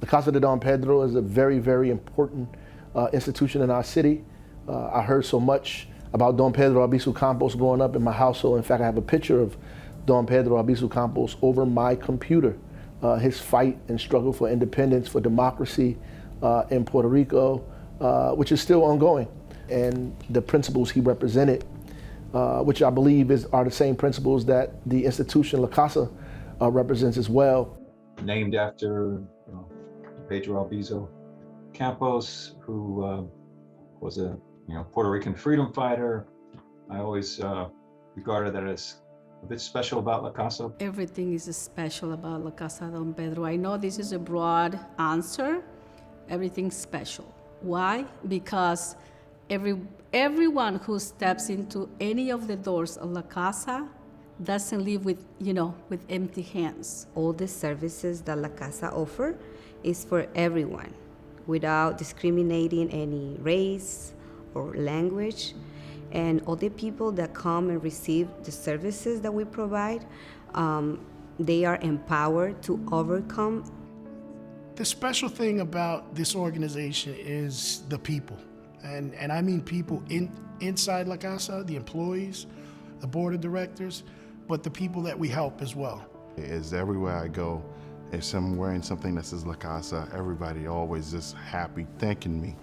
The Casa de Don Pedro is a very, very important institution in our city. I heard so much about Don Pedro Albizu Campos growing up in my household. In fact, I have a picture of Don Pedro Albizu Campos over my computer. His fight and struggle for independence, for democracy in Puerto Rico, which is still ongoing. And the principles he represented, which I believe are the same principles that the institution La Casa represents as well. Named after Pedro Albizu Campos, who was a Puerto Rican freedom fighter. I always regarded that as a bit special about La Casa. Everything is special about La Casa de Don Pedro. I know this is a broad answer. Everything's special. Why? Because everyone who steps into any of the doors of La Casa doesn't leave with empty hands. All the services that La Casa offer is for everyone, without discriminating any race or language. And all the people that come and receive the services that we provide, they are empowered to overcome. The special thing about this organization is the people. And I mean people inside La Casa, the employees, the board of directors, but the people that we help as well. Is everywhere I go, if I'm wearing something that says La Casa, everybody always just happy, thanking me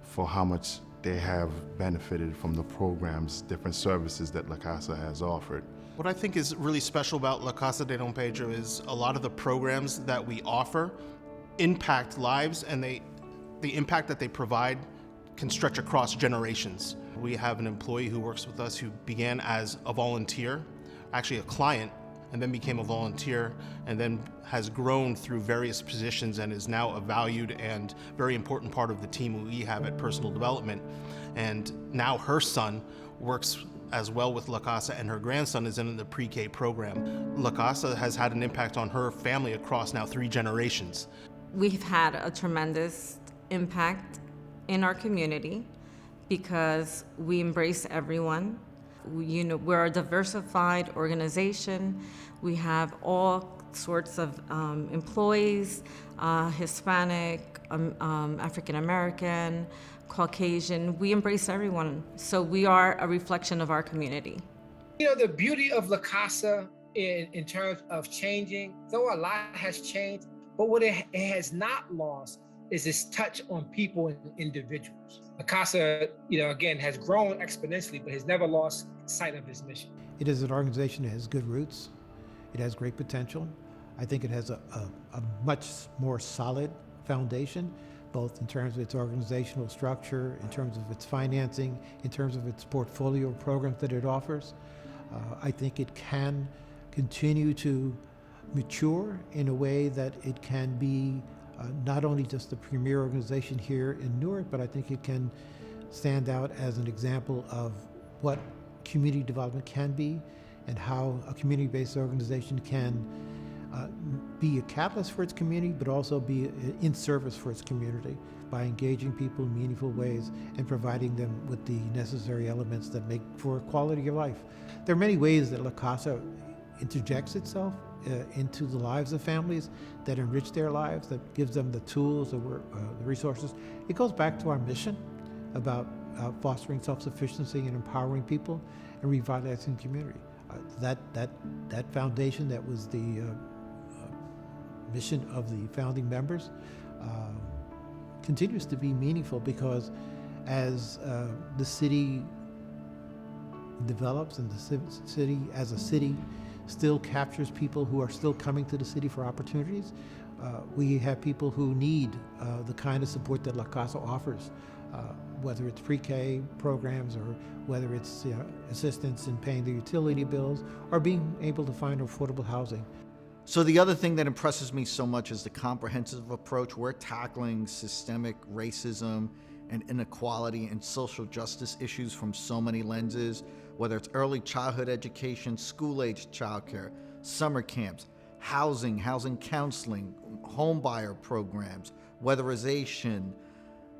for how much they have benefited from the programs, different services that La Casa has offered. What I think is really special about La Casa de Don Pedro is a lot of the programs that we offer impact lives, and the impact that they provide can stretch across generations. We have an employee who works with us who began as a volunteer, actually a client, and then became a volunteer, and then has grown through various positions and is now a valued and very important part of the team we have at Personal Development. And now her son works as well with La Casa, and her grandson is in the pre-K program. La Casa has had an impact on her family across now 3 generations. We've had a tremendous impact in our community because we embrace everyone. We're a diversified organization. We have all sorts of employees, Hispanic, African American, Caucasian. We embrace everyone. So we are a reflection of our community. The beauty of La Casa in terms of changing, though a lot has changed, but what it has not lost is its touch on people and individuals. La Casa, again, has grown exponentially, but has never lost sight of its mission. It is an organization that has good roots. It has great potential. I think it has a much more solid foundation, both in terms of its organizational structure, in terms of its financing, in terms of its portfolio of programs that it offers. I think it can continue to mature in a way that it can be not only just the premier organization here in Newark, but I think it can stand out as an example of what community development can be and how a community-based organization can be a catalyst for its community, but also be in service for its community by engaging people in meaningful ways and providing them with the necessary elements that make for quality of life. There are many ways that La Casa interjects itself into the lives of families, that enrich their lives, that gives them the tools, the resources. It goes back to our mission about fostering self-sufficiency and empowering people and revitalizing community. That foundation that was the mission of the founding members continues to be meaningful, because as the city develops and the city as a city still captures people who are still coming to the city for opportunities, we have people who need the kind of support that La Casa offers, whether it's pre-K programs or whether it's assistance in paying the utility bills or being able to find affordable housing. So the other thing that impresses me so much is the comprehensive approach. We're tackling systemic racism and inequality and social justice issues from so many lenses, whether it's early childhood education, school-age childcare, summer camps, housing counseling, home buyer programs, weatherization,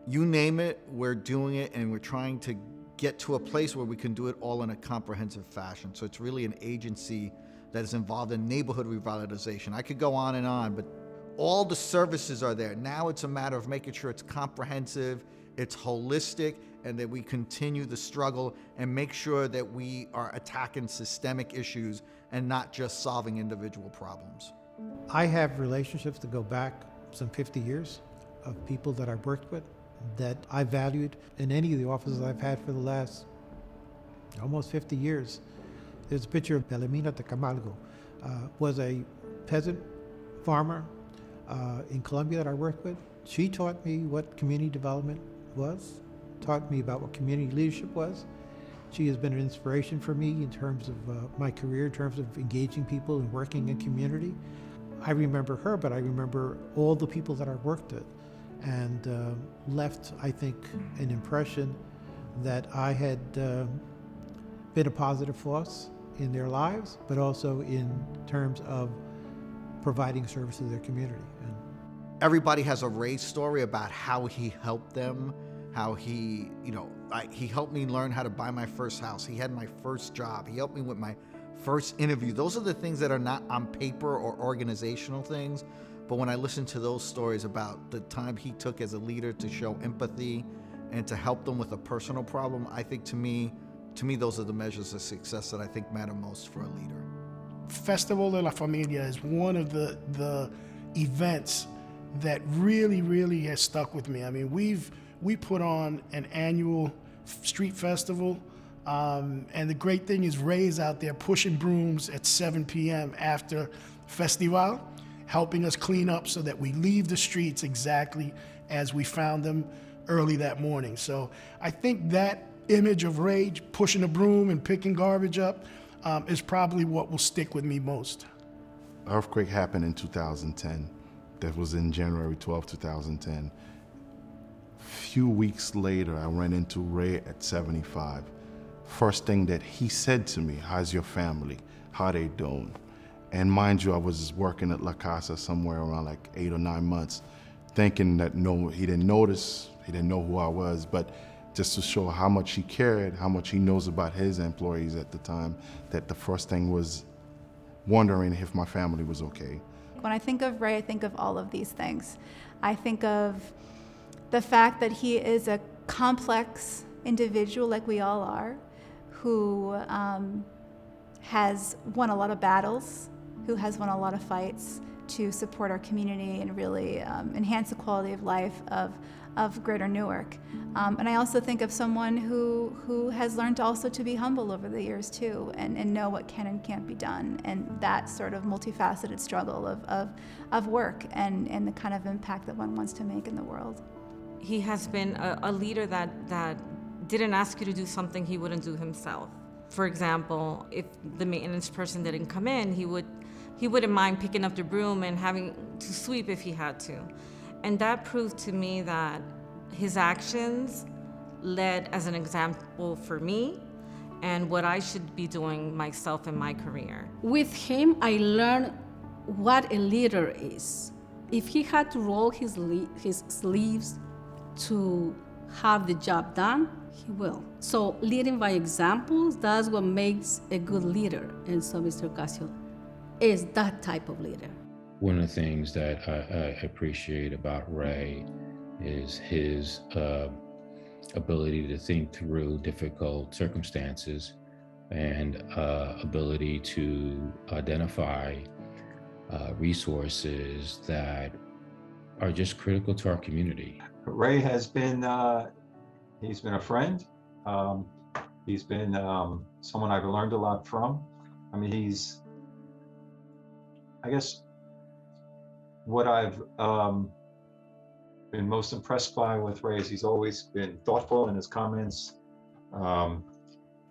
you name it, we're doing it, and we're trying to get to a place where we can do it all in a comprehensive fashion. So it's really an agency that is involved in neighborhood revitalization. I could go on and on, but all the services are there. Now it's a matter of making sure it's comprehensive, it's holistic, and that we continue the struggle and make sure that we are attacking systemic issues and not just solving individual problems. I have relationships that go back some 50 years of people that I've worked with that I valued in any of the offices I've had for the last almost 50 years. There's a picture of Belamina de Camargo, was a peasant farmer in Colombia that I worked with. She taught me what community development was, taught me about what community leadership was. She has been an inspiration for me in terms of my career, in terms of engaging people and working in community. I remember her, but I remember all the people that I worked with, and left, I think, an impression that I had been a positive force in their lives, but also in terms of providing service to their community. And everybody has a Ray story about how he helped them, how he, he helped me learn how to buy my first house. He had my first job. He helped me with my first interview. Those are the things that are not on paper or organizational things, but when I listen to those stories about the time he took as a leader to show empathy and to help them with a personal problem, I think to me, those are the measures of success that I think matter most for a leader. Festival de la Familia is one of the events that really has stuck with me. I mean, we put on an annual street festival, and the great thing is Ray is out there pushing brooms at 7 p.m. after Festival, helping us clean up so that we leave the streets exactly as we found them early that morning. So I think that image of Ray pushing a broom and picking garbage up is probably what will stick with me most. Earthquake happened in 2010. That was in January 12, 2010. Few weeks later, I ran into Ray at 75. First thing that he said to me, "How's your family? How they doing?" And mind you, I was working at La Casa somewhere around like 8 or 9 months, thinking that he didn't notice, he didn't know who I was, but just to show how much he cared, how much he knows about his employees at the time, that the first thing was wondering if my family was okay. When I think of Ray, I think of all of these things. I think of the fact that he is a complex individual, like we all are, who has won a lot of battles, who has won a lot of fights to support our community and really enhance the quality of life of Greater Newark. And I also think of someone who has learned also to be humble over the years too, and know what can and can't be done, and that sort of multifaceted struggle of work and the kind of impact that one wants to make in the world. He has been a leader that didn't ask you to do something he wouldn't do himself. For example, if the maintenance person didn't come in, he wouldn't mind picking up the broom and having to sweep if he had to. And that proved to me that his actions led as an example for me and what I should be doing myself in my career. With him, I learned what a leader is. If he had to roll his sleeves to have the job done, he will. So leading by examples, that's what makes a good leader. And so Mr. Ocasio is that type of leader. One of the things that I appreciate about Ray is his ability to think through difficult circumstances and ability to identify resources that are just critical to our community. Ray has been, he's been a friend. He's been someone I've learned a lot from. I mean, I guess what I've been most impressed by with Ray is he's always been thoughtful in his comments.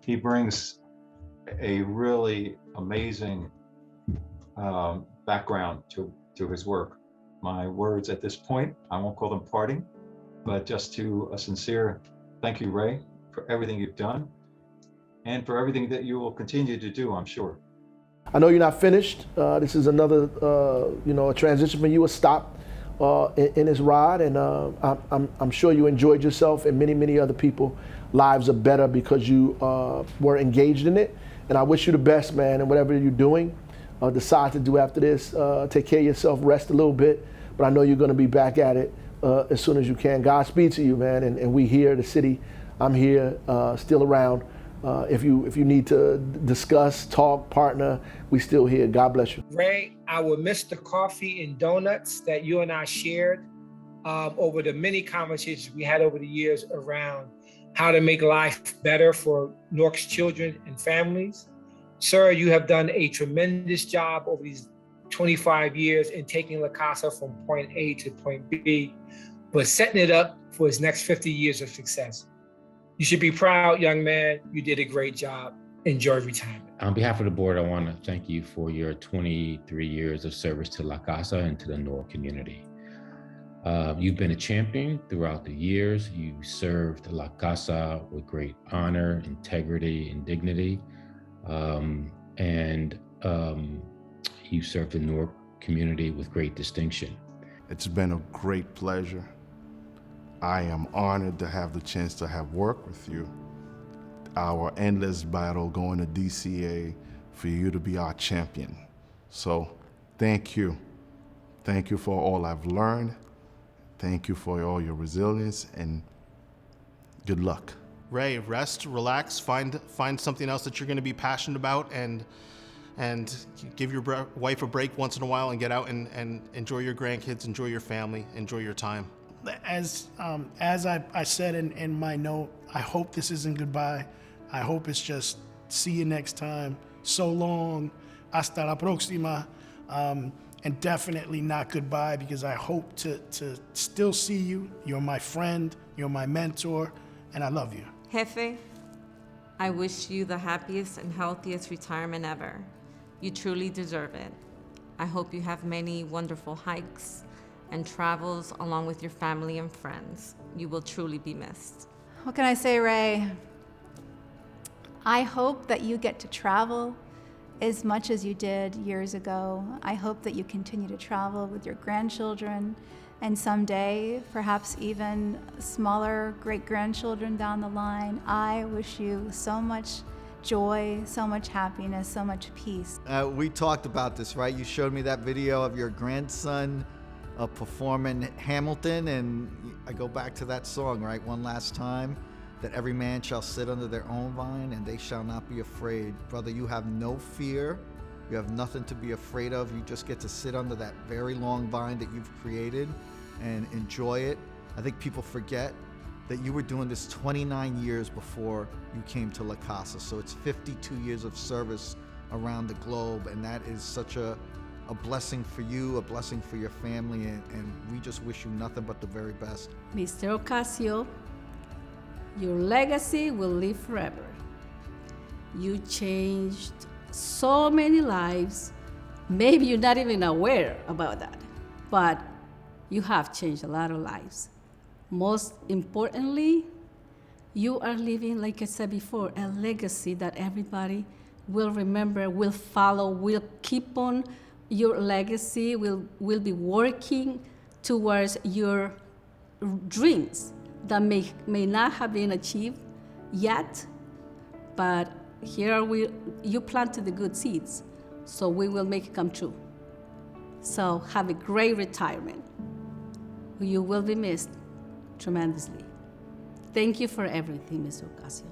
He brings a really amazing background to his work. My words at this point, I won't call them parting, but just to a sincere thank you, Ray, for everything you've done and for everything that you will continue to do, I'm sure. I know you're not finished. This is another, a transition for you, a stop in this ride, and I'm sure you enjoyed yourself, and many other people lives are better because you were engaged in it. And I wish you the best, man, and whatever you're doing, decide to do after this. Take care of yourself, rest a little bit, but I know you're going to be back at it as soon as you can. Godspeed to you, man. And we here, the city. I'm here, still around. If you need to discuss, talk, partner, we still here. God bless you. Ray, I will miss the coffee and donuts that you and I shared over the many conversations we had over the years around how to make life better for Newark's children and families. Sir, you have done a tremendous job over these 25 years in taking La Casa from point A to point B, but setting it up for its next 50 years of success. You should be proud, young man. You did a great job. Enjoy retirement. On behalf of the board, I want to thank you for your 23 years of service to La Casa and to the Newark community. You've been a champion throughout the years. You served La Casa with great honor, integrity, and dignity. You served the Newark community with great distinction. It's been a great pleasure. I am honored to have the chance to have worked with you. Our endless battle going to DCA for you to be our champion. So thank you. Thank you for all I've learned. Thank you for all your resilience, and good luck. Ray, rest, relax, find something else that you're going to be passionate about, and give your wife a break once in a while and get out and enjoy your grandkids, enjoy your family, enjoy your time. As I said in my note, I hope this isn't goodbye. I hope it's just see you next time. So long, hasta la próxima, and definitely not goodbye, because I hope to still see you. You're my friend, you're my mentor, and I love you. Jefe, I wish you the happiest and healthiest retirement ever. You truly deserve it. I hope you have many wonderful hikes and travels along with your family and friends. You will truly be missed. What can I say, Ray? I hope that you get to travel as much as you did years ago. I hope that you continue to travel with your grandchildren, and someday, perhaps even smaller great-grandchildren down the line. I wish you so much joy, so much happiness, so much peace. We talked about this, right? You showed me that video of your grandson performing Hamilton, and I go back to that song, right? One last time, that every man shall sit under their own vine and they shall not be afraid. Brother, you have no fear. You have nothing to be afraid of. You just get to sit under that very long vine that you've created and enjoy it. I think people forget that you were doing this 29 years before you came to La Casa. So it's 52 years of service around the globe, and that is such a blessing for you, a blessing for your family, and we just wish you nothing but the very best. Mr. Ocasio, your legacy will live forever. You changed so many lives. Maybe you're not even aware about that, but you have changed a lot of lives. Most importantly, you are leaving, like I said before, a legacy that everybody will remember, will follow, will keep on your legacy, will be working towards your dreams that may not have been achieved yet, but here are we, you planted the good seeds, so we will make it come true. So have a great retirement. You will be missed tremendously. Thank you for everything, Mr. Ocasio.